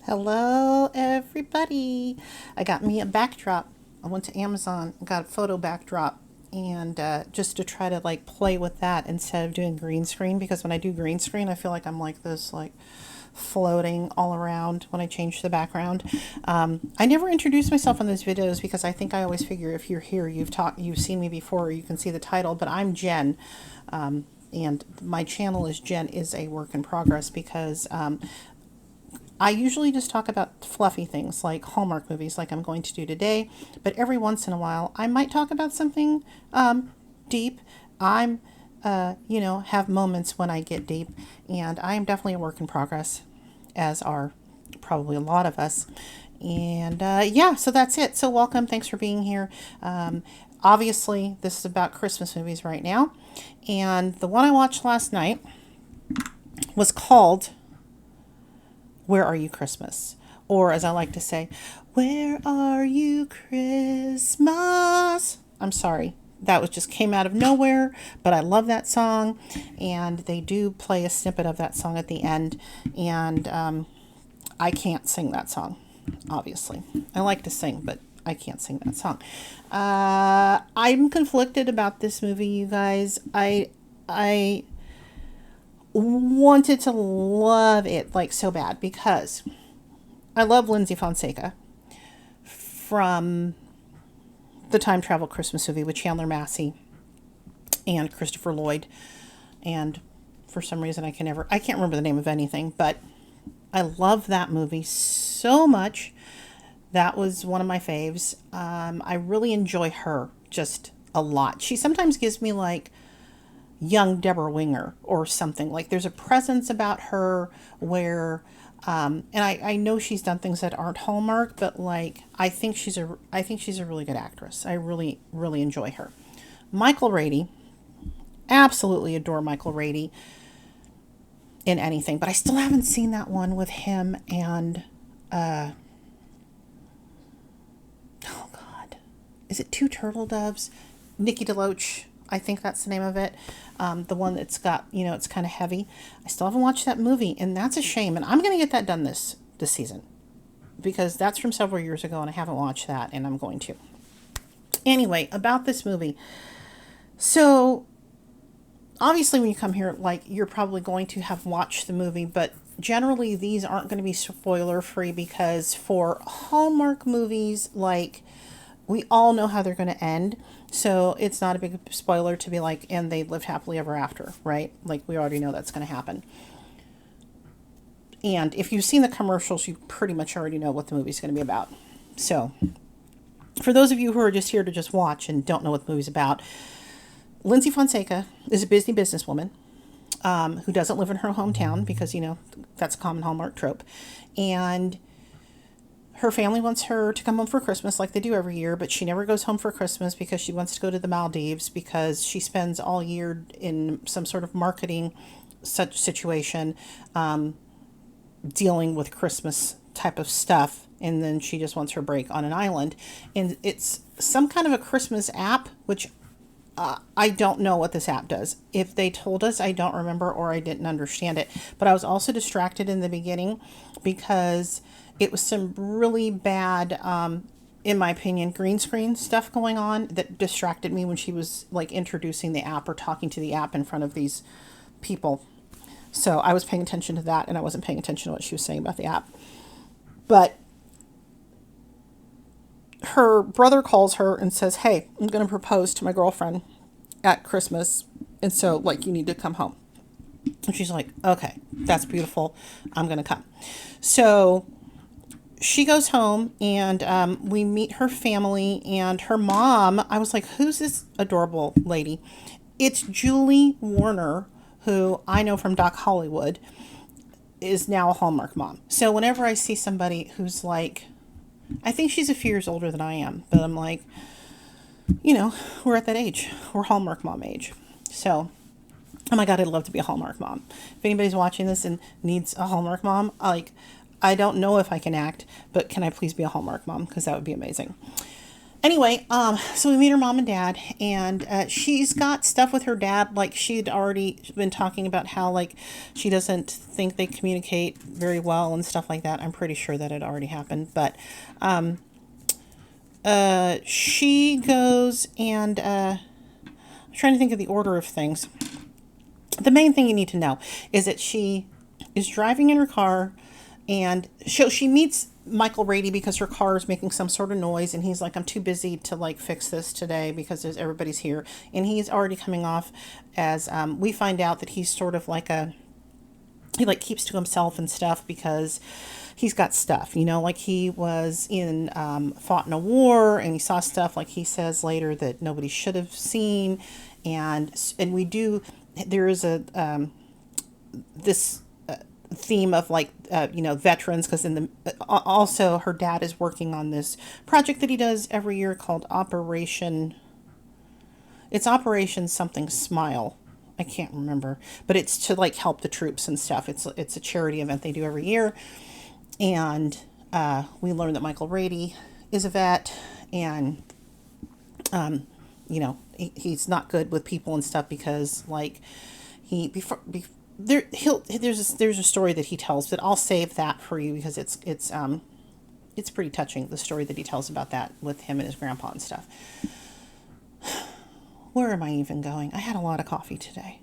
Hello, everybody. I got me a backdrop. I went to Amazon and got a photo backdrop, and just to try to like play with that instead of doing green screen, because when I do green screen, I feel like I'm like this, like floating all around when I change the background. I never introduce myself on those videos because I think I always figure if you're here, you've seen me before, or you can see the title. But I'm Jen. And my channel is Jen is a work in progress because I usually just talk about fluffy things like Hallmark movies, like I'm going to do today. But every once in a while, I might talk about something deep. Have moments when I get deep, and I am definitely a work in progress, as are probably a lot of us. And yeah, so that's it. So welcome. Thanks for being here. Obviously, this is about Christmas movies right now. And the one I watched last night was called Where Are You Christmas? Or as I like to say, Where Are You Christmas? I'm sorry. That was just came out of nowhere, but I love that song. And they do play a snippet of that song at the end. And I can't sing that song, obviously. I like to sing, but I can't sing that song. I'm conflicted about this movie, you guys. I wanted to love it like so bad because I love Lindsay Fonseca from the time travel Christmas movie with Chandler Massey and Christopher Lloyd. And for some reason I can't remember the name of anything, but I love that movie so much. That was one of my faves. I really enjoy her just a lot. She sometimes gives me like young Deborah Winger or something. Like there's a presence about her where, and I know she's done things that aren't Hallmark, but like I think she's a really good actress. I really, really enjoy her. Michael Rady, absolutely adore Michael Rady in anything, but I still haven't seen that one with him and, oh God, is it Two Turtle Doves? Nikki DeLoach, I think that's the name of it. The one that's got, it's kind of heavy. I still haven't watched that movie, and that's a shame. And I'm going to get that done this season because that's from several years ago, and I haven't watched that, and I'm going to. Anyway, about this movie. So, obviously, when you come here, like, you're probably going to have watched the movie, but generally, these aren't going to be spoiler-free because for Hallmark movies, like, we all know how they're going to end. So it's not a big spoiler to be like, and they lived happily ever after, right? Like we already know that's going to happen. And if you've seen the commercials, you pretty much already know what the movie's going to be about. So for those of you who are just here to just watch and don't know what the movie's about, Lindsay Fonseca is a busy businesswoman who doesn't live in her hometown because, that's a common Hallmark trope. And her family wants her to come home for Christmas like they do every year, but she never goes home for Christmas because she wants to go to the Maldives because she spends all year in some sort of marketing such situation dealing with Christmas type of stuff. And then she just wants her break on an island. And it's some kind of a Christmas app, which I don't know what this app does. If they told us, I don't remember or I didn't understand it. But I was also distracted in the beginning because it was some really bad, in my opinion, green screen stuff going on that distracted me when she was like introducing the app or talking to the app in front of these people. So I was paying attention to that and I wasn't paying attention to what she was saying about the app. But her brother calls her and says, "Hey, I'm going to propose to my girlfriend at Christmas. And so like, you need to come home." And she's like, "Okay, that's beautiful. I'm going to come." So she goes home and we meet her family and her mom. I was like, who's this adorable lady? It's Julie Warner, who I know from Doc Hollywood, is now a Hallmark mom. So whenever I see somebody who's like, I think she's a few years older than I am, but I'm like, we're at that age. We're Hallmark mom age. So, oh my God, I'd love to be a Hallmark mom. If anybody's watching this and needs a Hallmark mom, I don't know if I can act, but can I please be a Hallmark mom? Because that would be amazing. Anyway, so we meet her mom and dad, and she's got stuff with her dad. Like, she'd already been talking about how, like, she doesn't think they communicate very well and stuff like that. I'm pretty sure that had already happened. But she goes and I'm trying to think of the order of things. The main thing you need to know is that she is driving in her car, and she meets Michael Rady because her car is making some sort of noise, and he's like, I'm too busy to like fix this today because everybody's here. And he's already coming off as we find out that he's sort of like he like keeps to himself and stuff because he's got stuff, like he was in fought in a war, and he saw stuff, like he says later, that nobody should have seen. And we do, there is a this theme of like veterans, because in the also her dad is working on this project that he does every year called Operation something Smile. I can't remember, but it's to like help the troops and stuff. It's a charity event they do every year. And we learned that Michael Rady is a vet, and he's not good with people and stuff because like there's a story that he tells, but I'll save that for you because it's pretty touching, the story that he tells about that with him and his grandpa and stuff. Where am I even going? I had a lot of coffee today,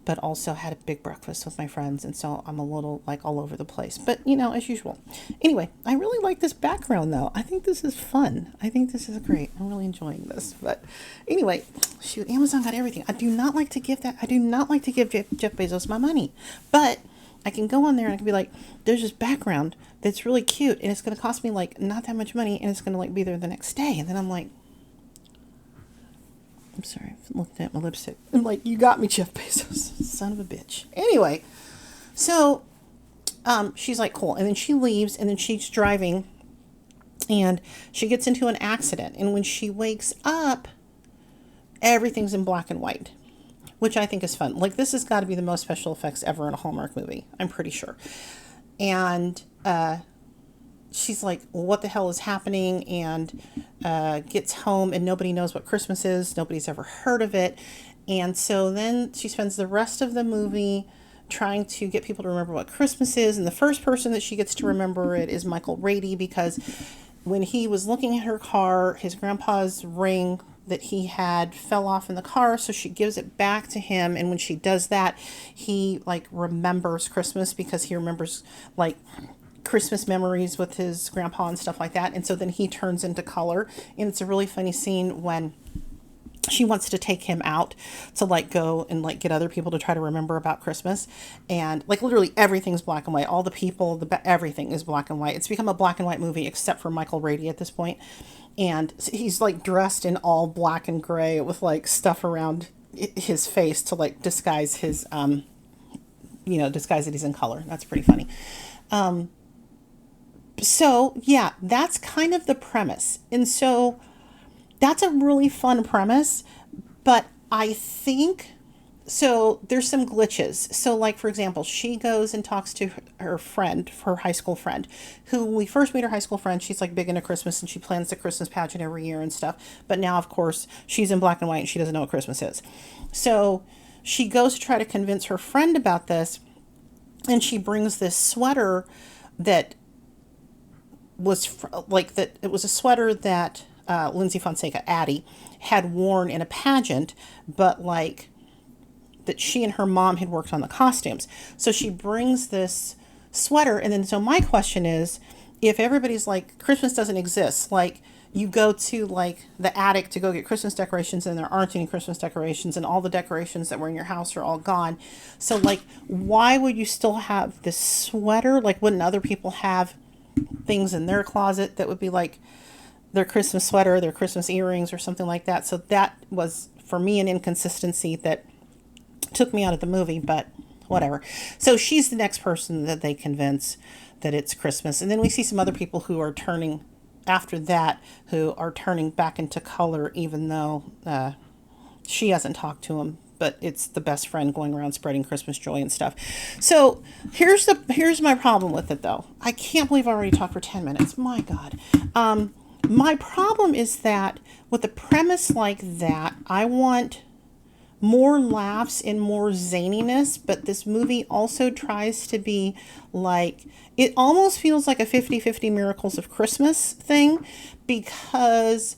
but also had a big breakfast with my friends, and so I'm a little like all over the place, but as usual. Anyway, I really like this background though. I think this is fun. I think this is great. I'm really enjoying this. But anyway, shoot, Amazon got everything. I do not like to give Jeff Bezos my money, but I can go on there and I can be like, there's this background that's really cute, and it's going to cost me like not that much money, and it's going to like be there the next day. And then I'm like, I'm sorry, I'm looking at my lipstick. I'm like, you got me, Jeff Bezos, son of a bitch. Anyway, so she's like, cool. And then she leaves, and then she's driving, and she gets into an accident. And when she wakes up, everything's in black and white, which I think is fun. Like, this has got to be the most special effects ever in a Hallmark movie, I'm pretty sure. And she's like, well, what the hell is happening? And gets home, and nobody knows what Christmas is. Nobody's ever heard of it. And so then she spends the rest of the movie trying to get people to remember what Christmas is. And the first person that she gets to remember it is Michael Rady, because when he was looking at her car, his grandpa's ring that he had fell off in the car, so she gives it back to him. And when she does that, he like remembers Christmas, because he remembers like Christmas memories with his grandpa and stuff like that. And so then he turns into color, and it's a really funny scene when she wants to take him out to like go and like get other people to try to remember about Christmas, and like literally everything's black and white. All the people, everything is black and white. It's become a black and white movie except for Michael Rady at this point, and he's like dressed in all black and gray with stuff around his face to like disguise his disguise that he's in color. That's pretty funny. So yeah, that's kind of the premise. And so that's a really fun premise, but I think, so there's some glitches. So like, for example, she goes and talks to her friend, her high school friend, who we first meet her high school friend. She's like big into Christmas, and she plans the Christmas pageant every year and stuff. But now, of course, she's in black and white and she doesn't know what Christmas is. So she goes to try to convince her friend about this, and she brings this sweater that was it was a sweater that Lindsay Fonseca, Addie, had worn in a pageant, but like that she and her mom had worked on the costumes. So she brings this sweater, and then so my question is, if everybody's like, Christmas doesn't exist, like you go to like the attic to go get Christmas decorations, and there aren't any Christmas decorations, and all the decorations that were in your house are all gone. So like, why would you still have this sweater? Like, wouldn't other people have things in their closet that would be like their Christmas sweater, their Christmas earrings, or something like that? So that was for me an inconsistency that took me out of the movie, but whatever. So she's the next person that they convince that it's Christmas. And then we see some other people who are turning after that, who are turning back into color, even though she hasn't talked to him, but it's the best friend going around spreading Christmas joy and stuff. So here's my problem with it though. I can't believe I already talked for 10 minutes. My God. My problem is that with a premise like that, I want more laughs and more zaniness, but this movie also tries to be like, it almost feels like a 50-50 Miracles of Christmas thing, because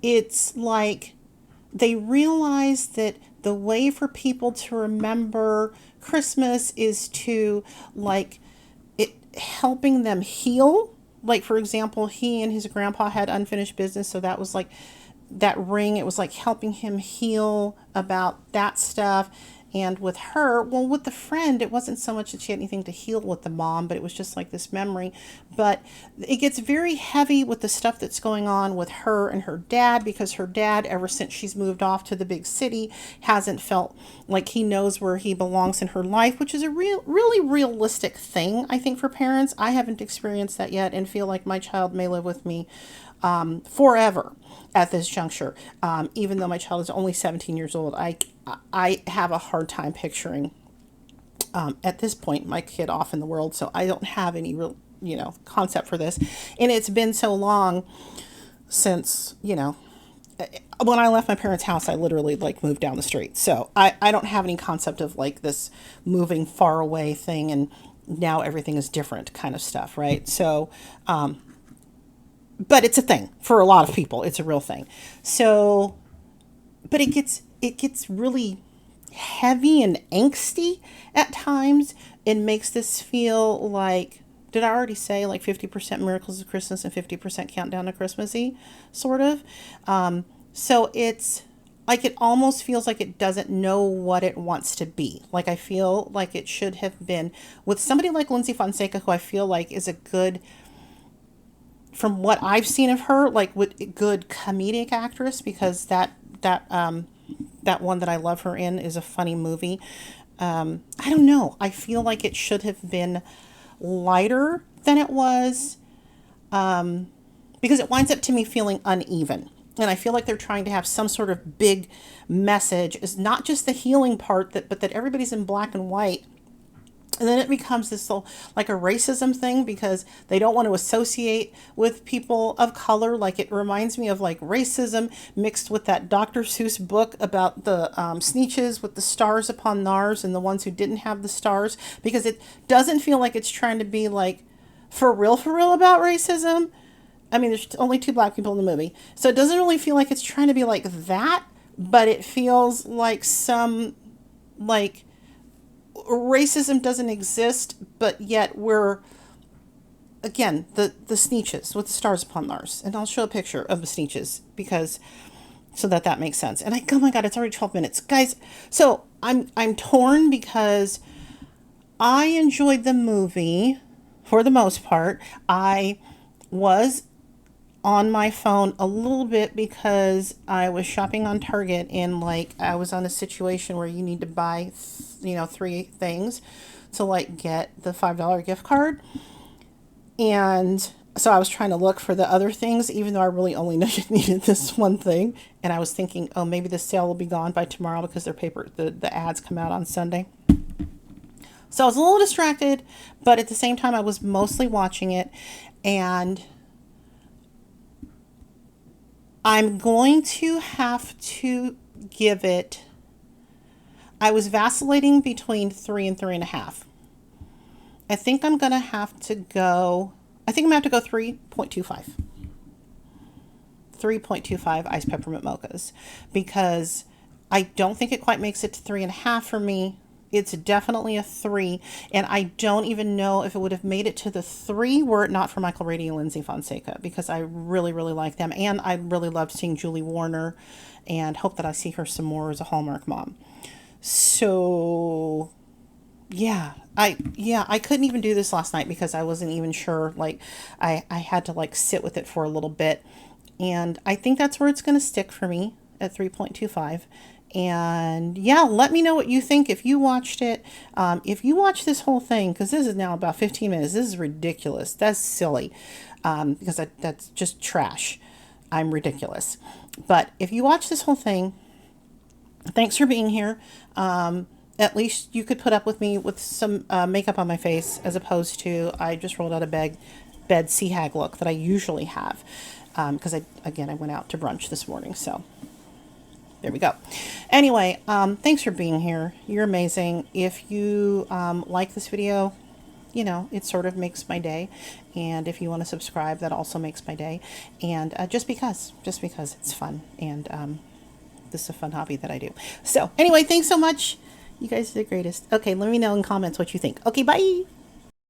it's like they realize that the way for people to remember Christmas is to like it helping them heal. Like, for example, he and his grandpa had unfinished business, so that was like that ring, it was like helping him heal about that stuff. And with her, well, with the friend, it wasn't so much that she had anything to heal with the mom, but it was just like this memory. But it gets very heavy with the stuff that's going on with her and her dad, because her dad, ever since she's moved off to the big city, hasn't felt like he knows where he belongs in her life, which is a really realistic thing, I think, for parents. I haven't experienced that yet and feel like my child may live with me forever at this juncture. Even though my child is only 17 years old, I have a hard time picturing at this point my kid off in the world. So I don't have any real, concept for this. And it's been so long since, when I left my parents' house, I literally like moved down the street. So I don't have any concept of like this moving far away thing and now everything is different kind of stuff, right? So, but it's a thing for a lot of people. It's a real thing. So, but it gets really heavy and angsty at times. It makes this feel like, did I already say like 50% Miracles of Christmas and 50% Countdown to Christmassy, sort of? So it's like, it almost feels like it doesn't know what it wants to be. Like, I feel like it should have been with somebody like Lindsay Fonseca, who I feel like is a good, from what I've seen of her, like with good comedic actress, because that one that I love her in is a funny movie. I don't know. I feel like it should have been lighter than it was, because it winds up to me feeling uneven. And I feel like they're trying to have some sort of big message. It's not just the healing part, but that everybody's in black and white. And then it becomes this like a racism thing, because they don't want to associate with people of color. Like, it reminds me of like racism mixed with that Dr. Seuss book about the Sneetches with the stars upon theirs and the ones who didn't have the stars, because it doesn't feel like it's trying to be like for real about racism. I mean, there's only 2 black people in the movie, so it doesn't really feel like it's trying to be like that, but it feels like some like racism doesn't exist, but yet we're, again, the Sneetches with the stars upon theirs. And I'll show a picture of the Sneetches, because so that makes sense. And oh my God, it's already 12 minutes, guys. So I'm torn, because I enjoyed the movie for the most part. I was on my phone a little bit because I was shopping on Target, and like I was on a situation where you need to buy 3 things to like get the $5 gift card. And so I was trying to look for the other things, even though I really only needed this one thing. And I was thinking, oh, maybe the sale will be gone by tomorrow, because the ads come out on Sunday. So I was a little distracted, but at the same time I was mostly watching it. And I'm going to have to give it, I was vacillating between 3 and 3.5. I think I'm going to have to go, 3.25. 3.25 iced peppermint mochas, because I don't think it quite makes it to 3.5 for me. It's definitely a 3, and I don't even know if it would have made it to the 3 were it not for Michael Rady and Lindsay Fonseca, because I really like them, and I really loved seeing Julie Warner, and hope that I see her some more as a Hallmark mom. So yeah, I couldn't even do this last night because I wasn't even sure. Like, I had to like sit with it for a little bit, and I think that's where it's going to stick for me, at 3.25. And yeah, let me know what you think if you watched it. If you watched this whole thing, because this is now about 15 minutes. This is ridiculous. That's silly, because that's just trash. I'm ridiculous. But if you watch this whole thing, thanks for being here. At least you could put up with me with some makeup on my face, as opposed to I just rolled out of bed sea hag look that I usually have. because I went out to brunch this morning, so there we go. Anyway, thanks for being here. You're amazing. If you like this video, you know, it sort of makes my day. And if you want to subscribe, that also makes my day. And just because it's fun. And this is a fun hobby that I do. So anyway, thanks so much. You guys are the greatest. Okay, let me know in comments what you think. Okay, bye.